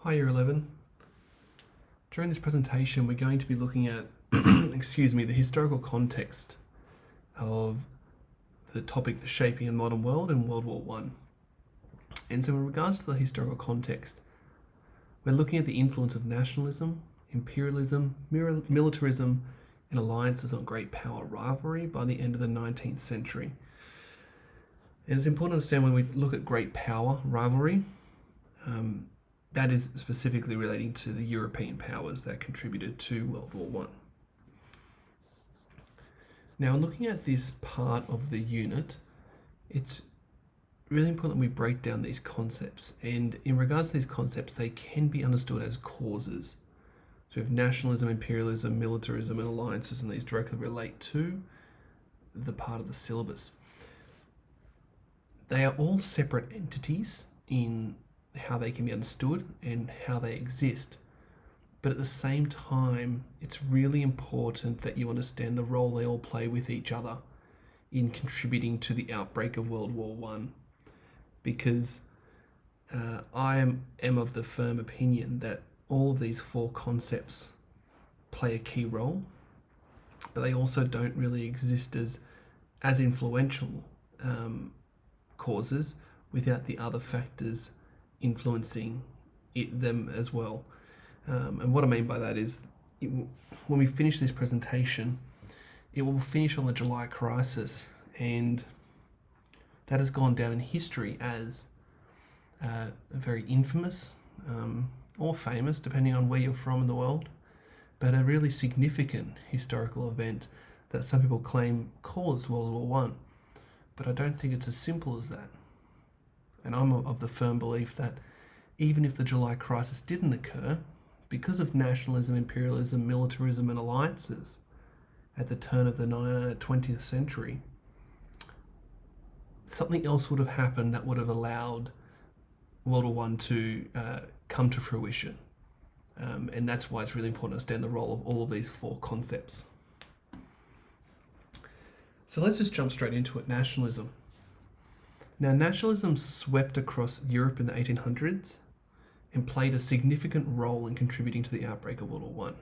Hi Year 11. During this presentation we're going to be looking at the historical context of the topic the shaping of the modern world in World War One. And so in regards to the historical context, we're looking at the influence of nationalism, imperialism, militarism, and alliances on great power rivalry by the end of the 19th century. And it's important to understand when we look at great power rivalry, that is specifically relating to the European powers that contributed to World War One. Now, looking at this part of the unit, it's really important that we break down these concepts. And in regards to these concepts, they can be understood as causes. So we have nationalism, imperialism, militarism, and alliances, and these directly relate to the part of the syllabus. They are all separate entities in how they can be understood and how they exist. But at the same time, it's really important that you understand the role they all play with each other in contributing to the outbreak of World War One. Because I am of the firm opinion that all of these four concepts play a key role, but they also don't really exist as influential causes without the other factors influencing them as well. And what I mean by that is, when we finish this presentation, it will finish on the July crisis, and that has gone down in history as a very infamous or famous, depending on where you're from in the world, but a really significant historical event that some people claim caused World War One. But I don't think it's as simple as that. And I'm of the firm belief that even if the July crisis didn't occur, because of nationalism, imperialism, militarism, and alliances at the turn of the 20th century, something else would have happened that would have allowed World War One to come to fruition. And that's why it's really important to understand the role of all of these four concepts. So let's just jump straight into it. Nationalism. Now, nationalism swept across Europe in the 1800s and played a significant role in contributing to the outbreak of World War One.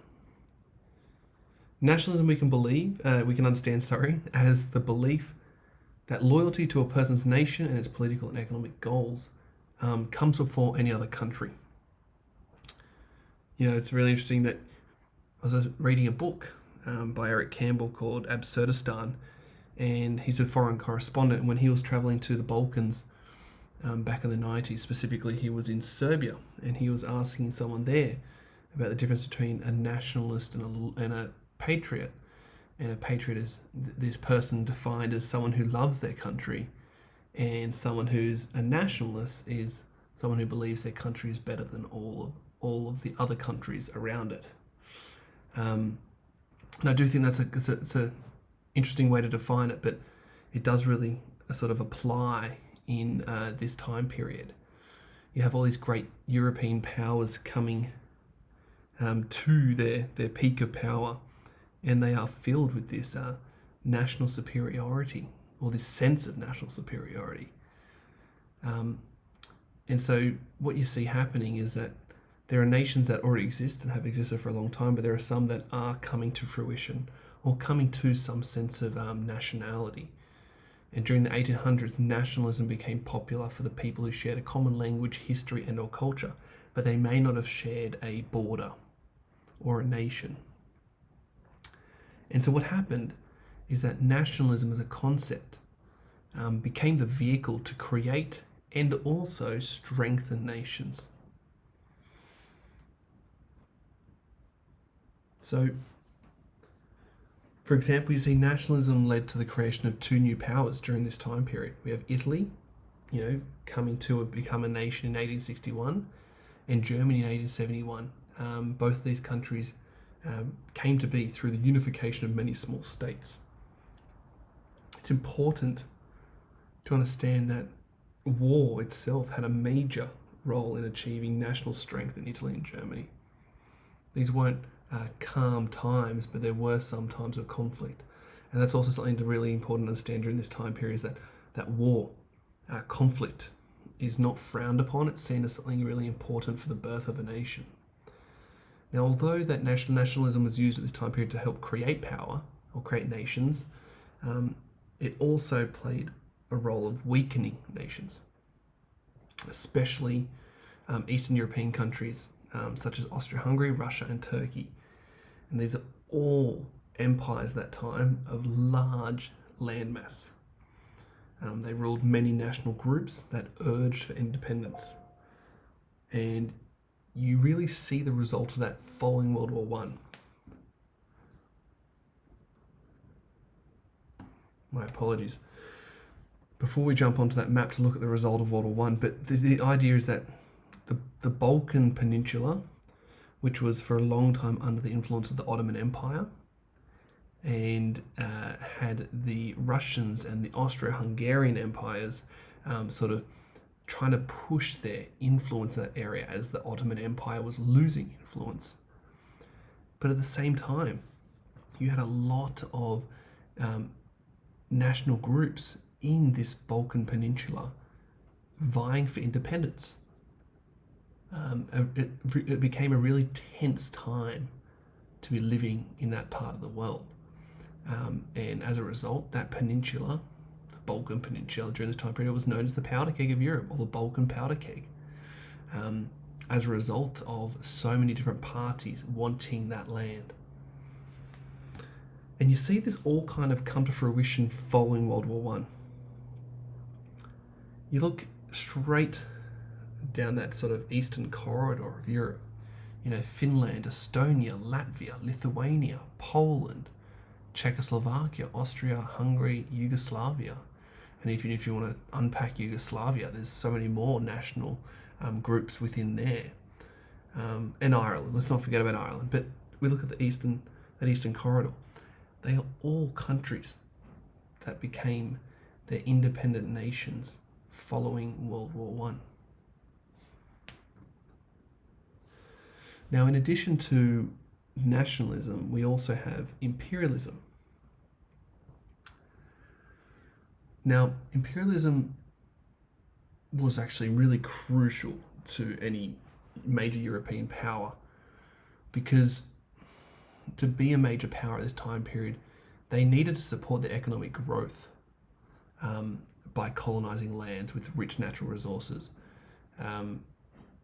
Nationalism we can understand as the belief that loyalty to a person's nation and its political and economic goals comes before any other country. You know, it's really interesting that I was reading a book by Eric Campbell called Absurdistan, and he's a foreign correspondent. And when he was traveling to the Balkans back in the 90s, specifically, he was in Serbia, and he was asking someone there about the difference between a nationalist and a patriot. And a patriot is this person defined as someone who loves their country, and someone who's a nationalist is someone who believes their country is better than all of the other countries around it. And I do think it's a interesting way to define it, but it does really sort of apply in this time period. You have all these great European powers coming to their peak of power, and they are filled with this national superiority, or this sense of national superiority. And so what you see happening is that there are nations that already exist and have existed for a long time, but there are some that are coming to fruition or coming to some sense of nationality. And during the 1800s, nationalism became popular for the people who shared a common language, history, and or culture, but they may not have shared a border or a nation. And so what happened is that nationalism as a concept became the vehicle to create and also strengthen nations. So, for example, you see nationalism led to the creation of two new powers during this time period. We have Italy, coming to become a nation in 1861, and Germany in 1871. Both of these countries came to be through the unification of many small states. It's important to understand that war itself had a major role in achieving national strength in Italy and Germany. These weren't calm times, but there were some times of conflict. And that's also something really important to understand during this time period, is that war, conflict, is not frowned upon. It's seen as something really important for the birth of a nation. Now, although that nationalism was used at this time period to help create power or create nations, it also played a role of weakening nations, especially Eastern European countries such as Austria-Hungary, Russia, and Turkey. And these are all empires at that time of large landmass. They ruled many national groups that urged for independence. And you really see the result of that following World War One. My apologies. Before we jump onto that map to look at the result of World War One, but the idea is that the Balkan Peninsula, which was for a long time under the influence of the Ottoman Empire, and had the Russians and the Austro-Hungarian empires sort of trying to push their influence in that area as the Ottoman Empire was losing influence. But at the same time, you had a lot of national groups in this Balkan Peninsula vying for independence. It became a really tense time to be living in that part of the world. And as a result, that peninsula, the Balkan Peninsula during this time period, was known as the Powder Keg of Europe, or the Balkan Powder Keg, as a result of so many different parties wanting that land. And you see this all kind of come to fruition following World War One. You look straight down that sort of eastern corridor of Europe, Finland, Estonia, Latvia, Lithuania, Poland, Czechoslovakia, Austria, Hungary, Yugoslavia. And even if you want to unpack Yugoslavia, there's so many more national groups within there. And Ireland, let's not forget about Ireland. But we look at that eastern corridor. They are all countries that became their independent nations following World War One. Now, in addition to nationalism, we also have imperialism. Now, imperialism was actually really crucial to any major European power, because to be a major power at this time period, they needed to support their economic growth by colonizing lands with rich natural resources,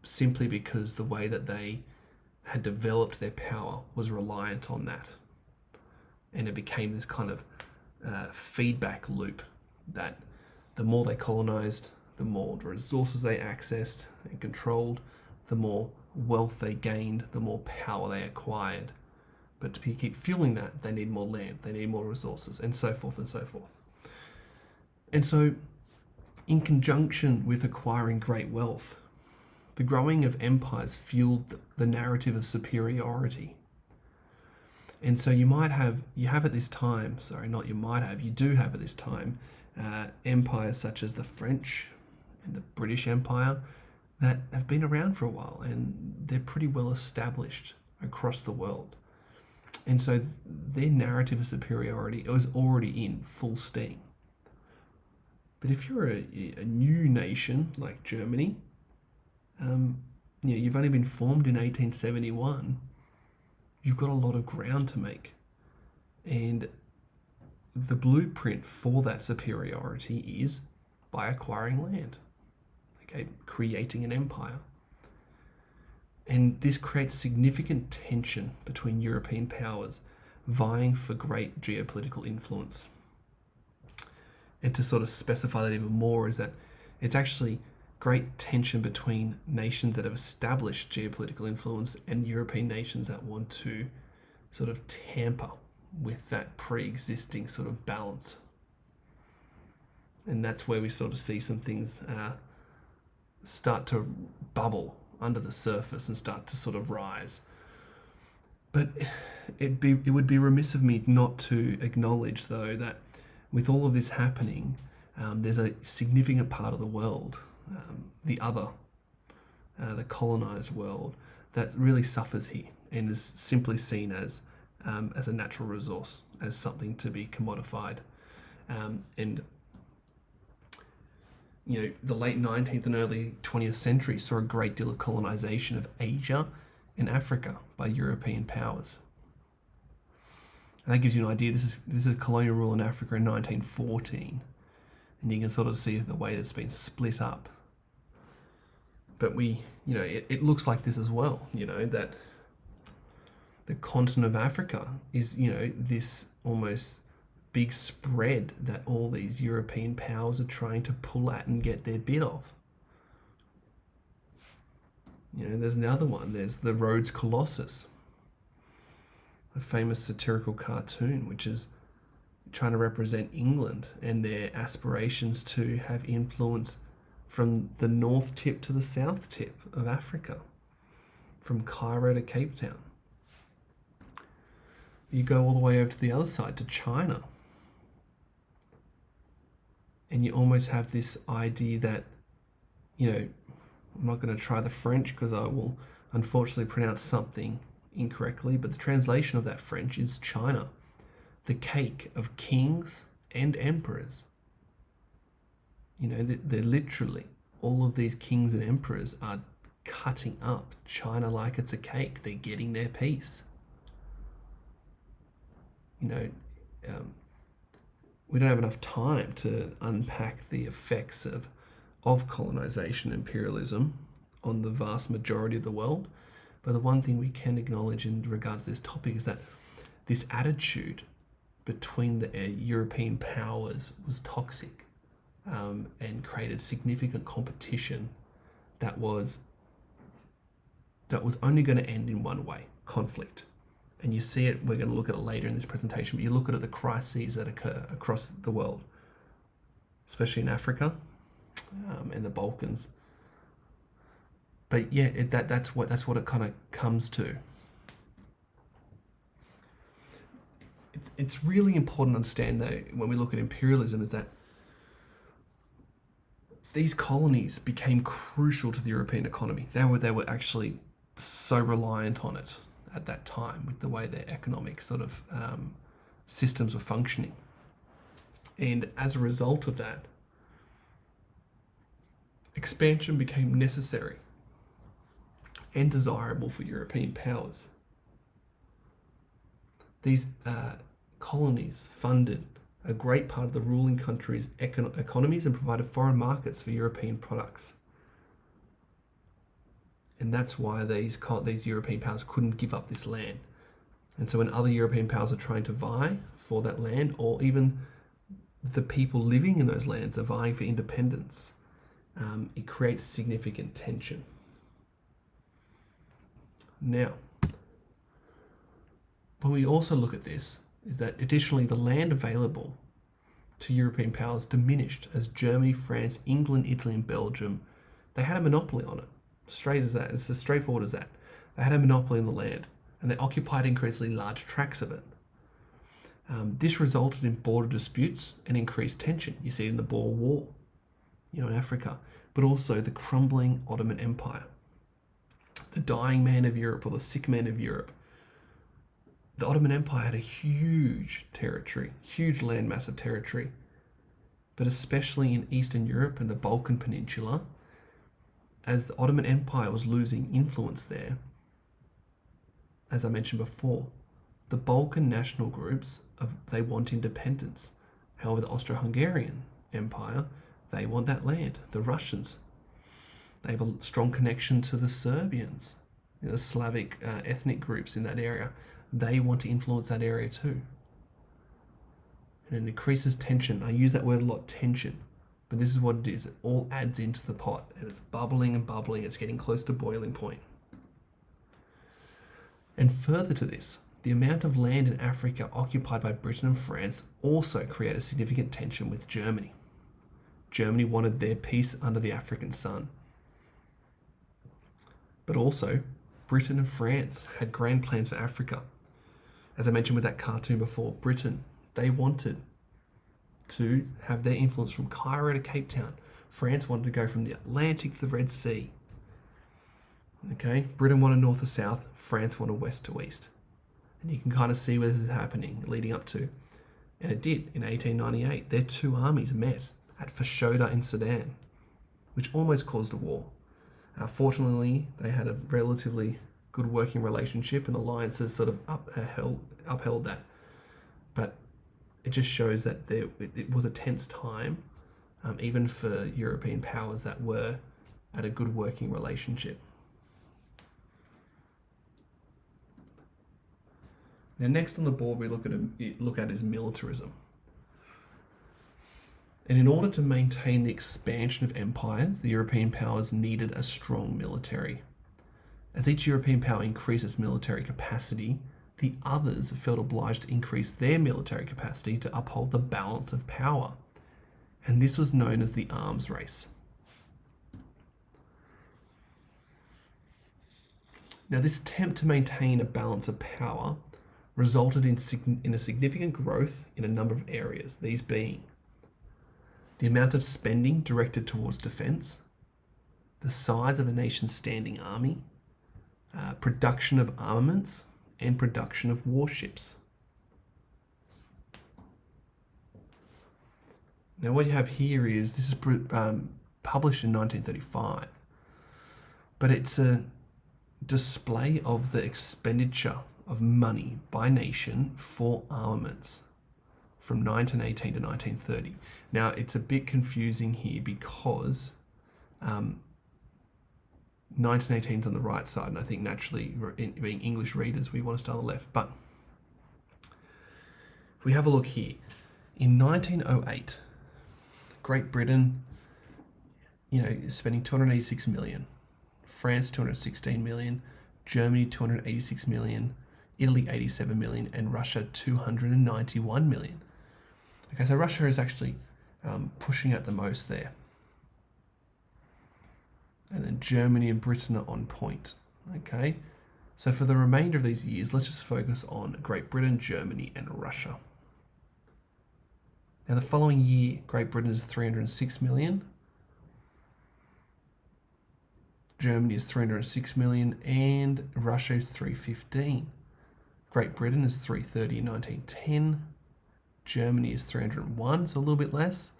simply because the way that they had developed their power was reliant on that. And it became this kind of feedback loop that the more they colonized, the more resources they accessed and controlled, the more wealth they gained, the more power they acquired. But to keep fueling that, they need more land, they need more resources, and so forth and so forth. And so, in conjunction with acquiring great wealth, the growing of empires fueled the narrative of superiority. And so you do have at this time empires such as the French and the British Empire that have been around for a while, and they're pretty well established across the world. And so their narrative of superiority was already in full steam. But if you're a new nation like Germany, you've only been formed in 1871, you've got a lot of ground to make. And the blueprint for that superiority is by acquiring land, creating an empire. And this creates significant tension between European powers vying for great geopolitical influence. And to sort of specify that even more is that it's actually great tension between nations that have established geopolitical influence and European nations that want to sort of tamper with that pre-existing sort of balance. And that's where we sort of see some things start to bubble under the surface and start to sort of rise. But it would be remiss of me not to acknowledge, though, that with all of this happening, there's a significant part of the world, the colonized world, that really suffers here and is simply seen as a natural resource, as something to be commodified. And the late 19th and early 20th century saw a great deal of colonization of Asia and Africa by European powers. And that gives you an idea. This is colonial rule in Africa in 1914. And you can sort of see the way that's been split up. But it looks like this as well, that the continent of Africa is, this almost big spread that all these European powers are trying to pull at and get their bit of. There's another one. There's the Rhodes Colossus, a famous satirical cartoon, which is trying to represent England and their aspirations to have influence from the north tip to the south tip of Africa, from Cairo to Cape Town. You go all the way over to the other side, to China, and you almost have this idea that, I'm not going to try the French because I will unfortunately pronounce something incorrectly, but the translation of that French is China, the cake of kings and emperors. They're literally, all of these kings and emperors are cutting up China like it's a cake. They're getting their piece. We don't have enough time to unpack the effects of colonization, imperialism on the vast majority of the world. But the one thing we can acknowledge in regards to this topic is that this attitude between the European powers was toxic, and created significant competition that was only going to end in one way: conflict. And you see it, we're going to look at it later in this presentation, but you look at the crises that occur across the world, especially in Africa and the Balkans. But yeah, that's what it kind of comes to. It's really important to understand, though, when we look at imperialism, is that these colonies became crucial to the European economy. They were actually so reliant on it at that time, with the way their economic sort of systems were functioning. And as a result of that, expansion became necessary and desirable for European powers. These colonies funded a great part of the ruling country's economies and provided foreign markets for European products. And that's why these European powers couldn't give up this land. And so when other European powers are trying to vie for that land, or even the people living in those lands are vying for independence, it creates significant tension. Now, when we also look at this, is that additionally the land available to European powers diminished as Germany, France, England, Italy, and Belgium, they had a monopoly on it. Straight as that. It's as straightforward as that. They had a monopoly on the land, and they occupied increasingly large tracts of it. This resulted in border disputes and increased tension. You see it in the Boer War, in Africa, but also the crumbling Ottoman Empire, the dying man of Europe, or the sick man of Europe. The Ottoman Empire had a huge territory, huge landmass of territory, but especially in Eastern Europe and the Balkan Peninsula, as the Ottoman Empire was losing influence there. As I mentioned before, the Balkan national groups, they want independence. However, the Austro-Hungarian Empire, they want that land. The Russians, they have a strong connection to the Serbians, the Slavic ethnic groups in that area. They want to influence that area too. And it increases tension. I use that word a lot, tension. But this is what it is. It all adds into the pot, and it's bubbling and bubbling. It's getting close to boiling point. And further to this, the amount of land in Africa occupied by Britain and France also created significant tension with Germany. Germany wanted their piece under the African sun. But also, Britain and France had grand plans for Africa. As I mentioned with that cartoon before, Britain, they wanted to have their influence from Cairo to Cape Town. France wanted to go from the Atlantic to the Red Sea. Okay, Britain wanted north to south, France wanted west to east. And you can kind of see where this is happening, leading up to. And it did, in 1898. Their two armies met at Fashoda in Sudan. which almost caused a war. Fortunately, they had a relatively good working relationship, and alliances sort of upheld that. But it just shows that it was a tense time, even for European powers that were at a good working relationship. Now, next on the board we look at is militarism. And in order to maintain the expansion of empires, the European powers needed a strong military. As each European power increased its military capacity, the others felt obliged to increase their military capacity to uphold the balance of power. And this was known as the arms race. Now, this attempt to maintain a balance of power resulted in a significant growth in a number of areas, these being the amount of spending directed towards defence, the size of a nation's standing army, production of armaments, and production of warships. Now, what you have here is, this is published in 1935, but it's a display of the expenditure of money by nation for armaments from 1918 to 1930. Now, it's a bit confusing here because 1918 is on the right side, and I think naturally, being English readers, we want to start on the left. But if we have a look here, in 1908, Great Britain, is spending 286 million, France 216 million, Germany 286 million, Italy 87 million, and Russia 291 million. Okay, so Russia is actually pushing out the most there. And then Germany and Britain are on point. Okay, so for the remainder of these years, let's just focus on Great Britain, Germany, and Russia. Now, the following year, Great Britain is 306 million, Germany is 306 million, and Russia is 315. Great Britain is 330 in 1910, Germany is 301, so a little bit less,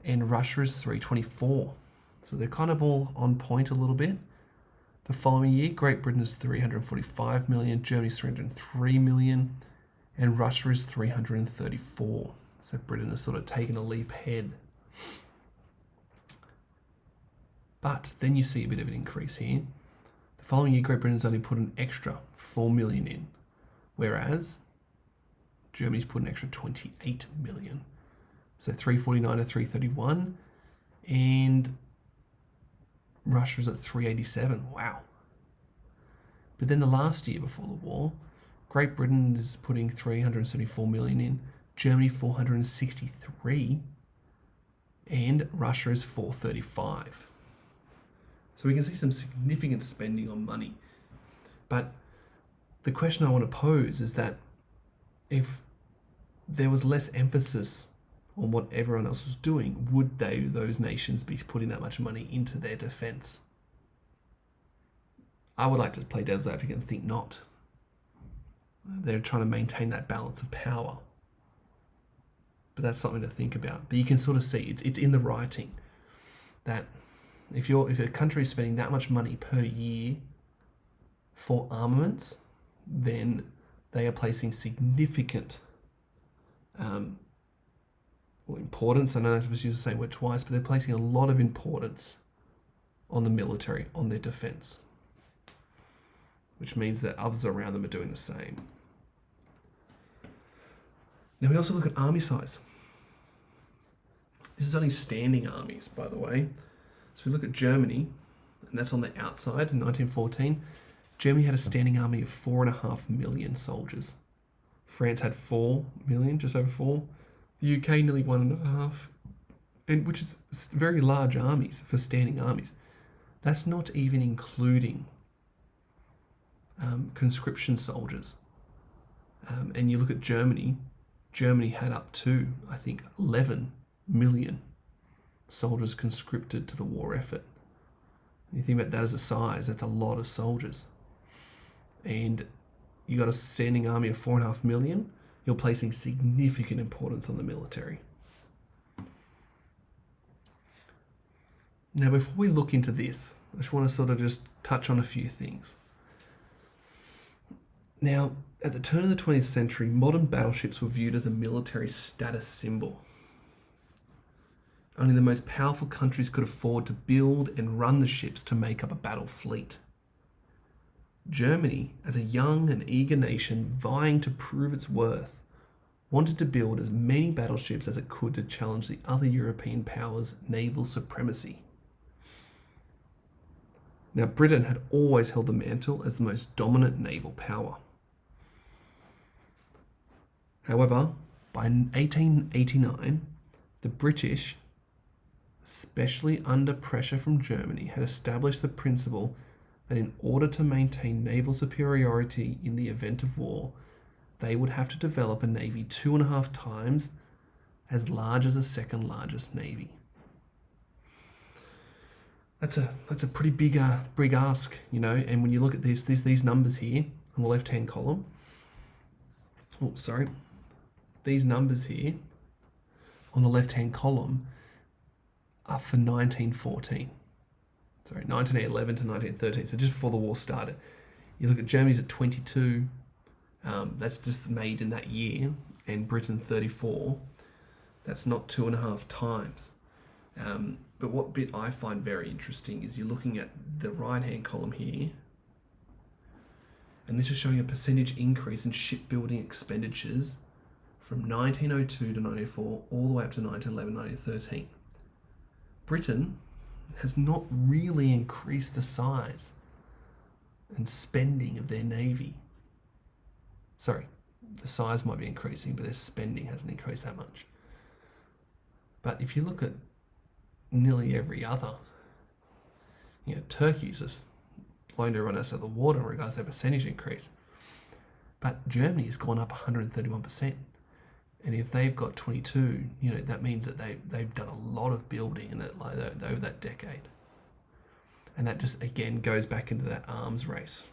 and Russia is 324. So they're kind of all on point a little bit. The following year, Great Britain is 345 million, Germany is 303 million, and Russia is 334. So Britain has sort of taken a leap ahead. But then you see a bit of an increase here. The following year, Great Britain's only put an extra 4 million in, whereas Germany's put an extra 28 million. So 349 to 331, and Russia's at 387. Wow. But then the last year before the war, Great Britain is putting 374 million in, Germany 463, and Russia is 435. So we can see some significant spending on money. But the question I want to pose is that if there was less emphasis on what everyone else was doing, would those nations be putting that much money into their defence? I would like to play devil's advocate and think not. They're trying to maintain that balance of power. But that's something to think about. But you can sort of see, it's in the writing, that if a country is spending that much money per year for armaments, then they are placing significant importance. I know I was using the same word twice, but they're placing a lot of importance on the military, on their defence, which means that others around them are doing the same. Now we also look at army size. This is only standing armies, by the way. So we look at Germany, and that's on the outside in 1914. Germany had a standing army of 4.5 million soldiers. France had 4 million, just over 4. The UK nearly 1.5, and which is very large armies for standing armies. That's not even including conscription soldiers. And you look at Germany. Germany had up to, I think, 11 million soldiers conscripted to the war effort. And you think about that as a size, that's a lot of soldiers. And you got a standing army of 4.5 million, you're placing significant importance on the military. Now, before we look into this, I just want to sort of just touch on a few things. Now, at the turn of the 20th century, modern battleships were viewed as a military status symbol. Only the most powerful countries could afford to build and run the ships to make up a battle fleet. Germany, as a young and eager nation vying to prove its worth, wanted to build as many battleships as it could to challenge the other European powers' naval supremacy. Now, Britain had always held the mantle as the most dominant naval power. However, by 1889, the British, especially under pressure from Germany, had established the principle that in order to maintain naval superiority in the event of war, they would have to develop a navy 2.5 times as large as the second largest navy. That's a pretty big ask, you know. And when you look at these numbers here on the left-hand column, these numbers here on the left-hand column are for 1911 to 1913. So just before the war started. You look at Germany's at 22. That's just made in that year, and Britain 34. That's not 2.5 times. But what bit I find very interesting is you're looking at the right-hand column here, and this is showing a percentage increase in shipbuilding expenditures from 1902 to 1904 all the way up to 1911, 1913. Britain has not really increased the size and spending of their navy. Sorry, the size might be increasing, but their spending hasn't increased that much. But if you look at nearly every other, Turkey's just blown everyone else out of the water in regards to their percentage increase. But Germany has gone up 131%. And if they've got 22, that means that they've done a lot of building in that over that decade. And that just, again, goes back into that arms race.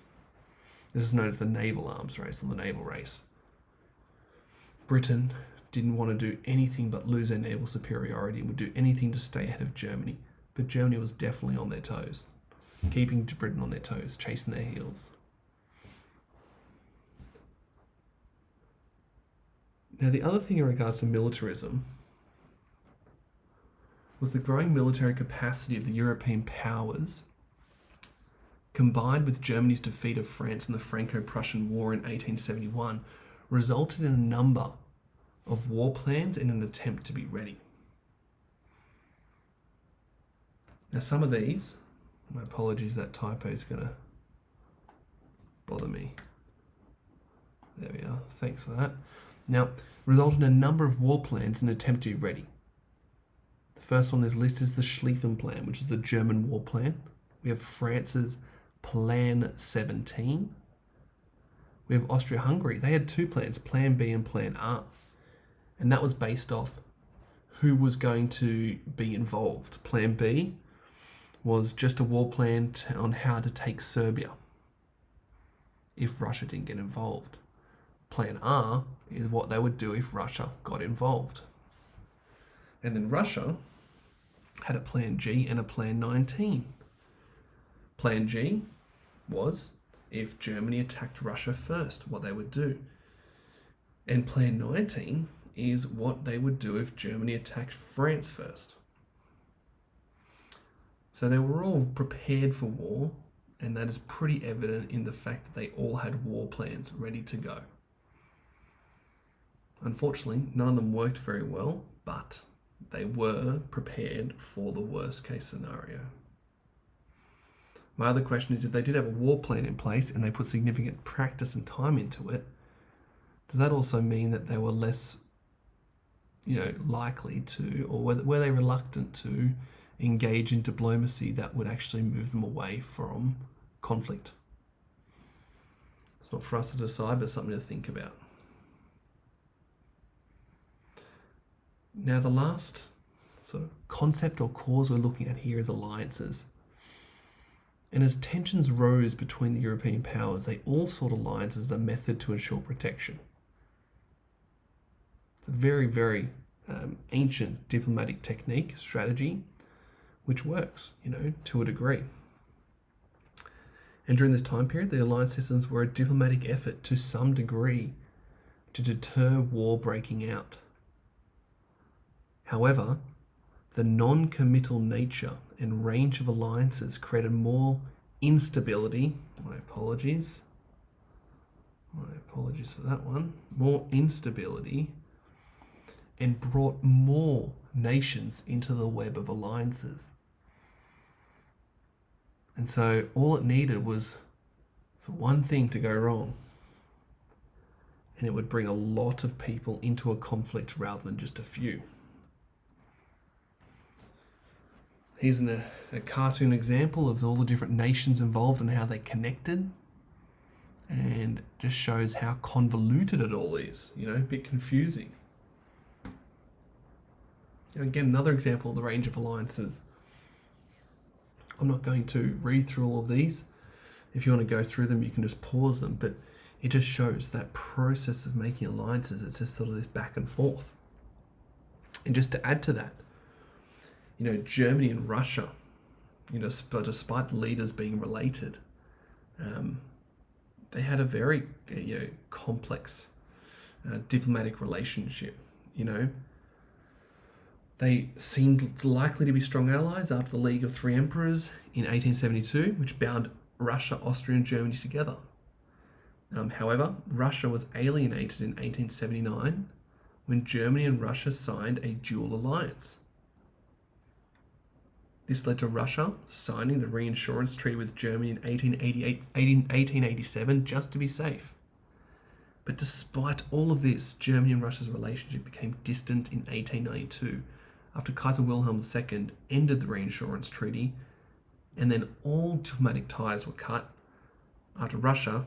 This is known as the naval arms race, or the naval race. Britain didn't want to do anything but lose their naval superiority and would do anything to stay ahead of Germany. But Germany was definitely on their toes, keeping Britain on their toes, chasing their heels. Now, the other thing in regards to militarism was the growing military capacity of the European powers, combined with Germany's defeat of France in the Franco-Prussian War in 1871, resulted in a number of war plans in an attempt to be ready. Now, some of these, my apologies, that typo is going to bother me. There we are. Thanks for that. Now, resulted in a number of war plans in an attempt to be ready. The first one on this list is the Schlieffen Plan, which is the German war plan. We have France's Plan 17. We have Austria-Hungary. They had 2 plans, Plan B and Plan R. And that was based off who was going to be involved. Plan B was just a war plan on how to take Serbia if Russia didn't get involved. Plan R is what they would do if Russia got involved. And then Russia had a Plan G and a Plan 19. Plan G was if Germany attacked Russia first, what they would do. And Plan 19 is what they would do if Germany attacked France first. So they were all prepared for war, and that is pretty evident in the fact that they all had war plans ready to go. Unfortunately, none of them worked very well, but they were prepared for the worst case scenario. My other question is, if they did have a war plan in place and they put significant practice and time into it, does that also mean that they were less, likely to, or were they reluctant to engage in diplomacy that would actually move them away from conflict? It's not for us to decide, but something to think about. Now, the last sort of concept or cause we're looking at here is alliances. And as tensions rose between the European powers, they all sought alliances as a method to ensure protection. It's a very, very ancient diplomatic technique, strategy, which works, to a degree. And during this time period, the alliance systems were a diplomatic effort to some degree to deter war breaking out. However, the non-committal nature and range of alliances created more instability. My apologies for that one. More instability and brought more nations into the web of alliances. And so all it needed was for one thing to go wrong, and it would bring a lot of people into a conflict rather than just a few. Here's a cartoon example of all the different nations involved and how they connected, and just shows how convoluted it all is, a bit confusing. Again, another example of the range of alliances. I'm not going to read through all of these. If you want to go through them, you can just pause them, but it just shows that process of making alliances. It's just sort of this back and forth. And just to add to that, Germany and Russia, despite the leaders being related, they had a very, complex diplomatic relationship. They seemed likely to be strong allies after the League of Three Emperors in 1872, which bound Russia, Austria, and Germany together. However, Russia was alienated in 1879 when Germany and Russia signed a dual alliance. This led to Russia signing the reinsurance treaty with Germany in 1887 just to be safe. But despite all of this, Germany and Russia's relationship became distant in 1892 after Kaiser Wilhelm II ended the reinsurance treaty, and then all diplomatic ties were cut after Russia,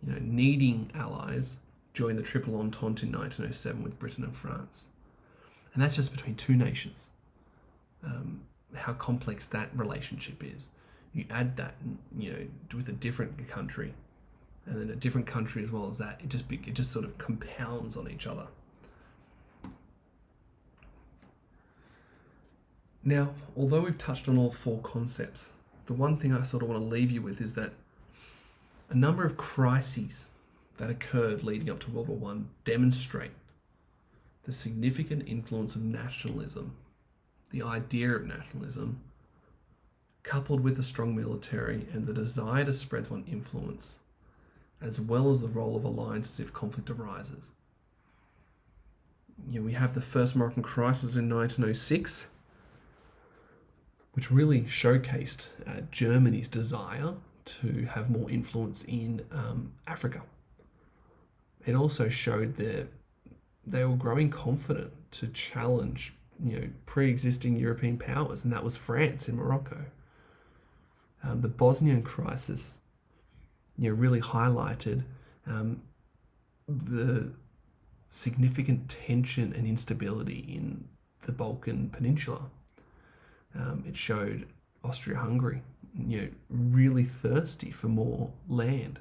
needing allies, joined the Triple Entente in 1907 with Britain and France. And that's just between two nations. How complex that relationship is. You add that, with a different country, and then a different country as well as that, it just sort of compounds on each other. Now, although we've touched on all four concepts, the one thing I sort of want to leave you with is that a number of crises that occurred leading up to World War I demonstrate the significant influence of nationalism, the idea of nationalism, coupled with a strong military and the desire to spread one's influence, as well as the role of alliances if conflict arises. We have the first Moroccan crisis in 1906, which really showcased Germany's desire to have more influence in Africa. It also showed that they were growing confident to challenge, pre-existing European powers, and that was France and Morocco. The Bosnian crisis, really highlighted the significant tension and instability in the Balkan Peninsula. It showed Austria-Hungary, really thirsty for more land.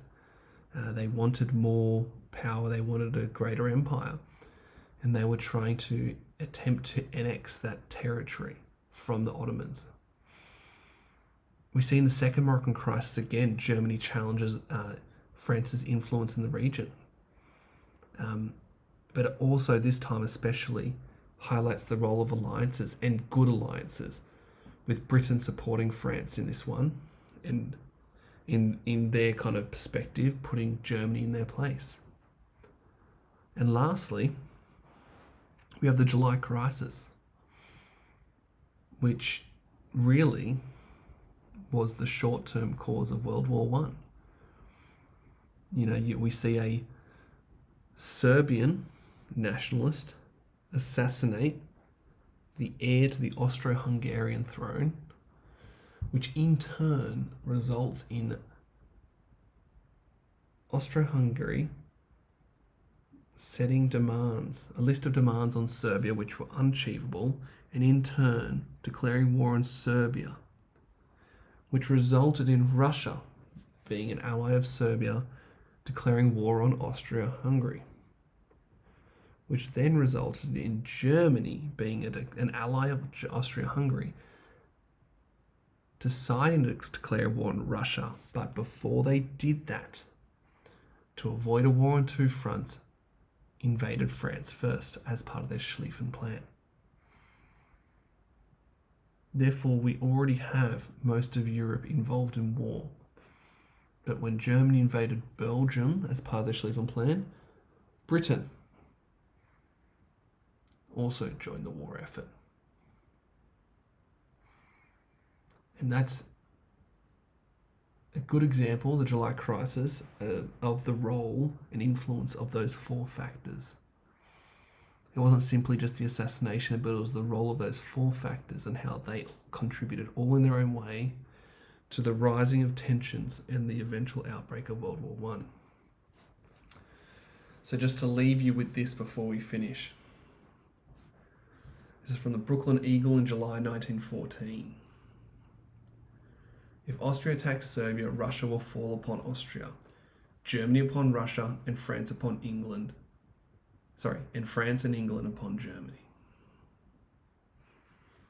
They wanted more power. They wanted a greater empire, and they were trying to attempt to annex that territory from the Ottomans. We see in the second Moroccan crisis, again, Germany challenges France's influence in the region. But also this time especially highlights the role of alliances and good alliances, with Britain supporting France in this one, and in their kind of perspective, putting Germany in their place. And lastly, we have the July crisis, which really was the short-term cause of World War I. We see a Serbian nationalist assassinate the heir to the Austro-Hungarian throne, which in turn results in Austro-Hungary setting demands, a list of demands on Serbia which were unachievable, and in turn declaring war on Serbia, which resulted in Russia being an ally of Serbia declaring war on Austria-Hungary, which then resulted in Germany being an ally of Austria-Hungary deciding to declare war on Russia, but before they did that, to avoid a war on two fronts, invaded France first as part of their Schlieffen Plan. Therefore, we already have most of Europe involved in war. But when Germany invaded Belgium as part of their Schlieffen Plan, Britain also joined the war effort. And that's a good example, the July crisis, of the role and influence of those four factors. It wasn't simply just the assassination, but it was the role of those four factors and how they contributed all in their own way to the rising of tensions and the eventual outbreak of World War I. So just to leave you with this before we finish. This is from the Brooklyn Eagle in July 1914. If Austria attacks Serbia, Russia will fall upon Austria, Germany upon Russia, and France and England upon Germany.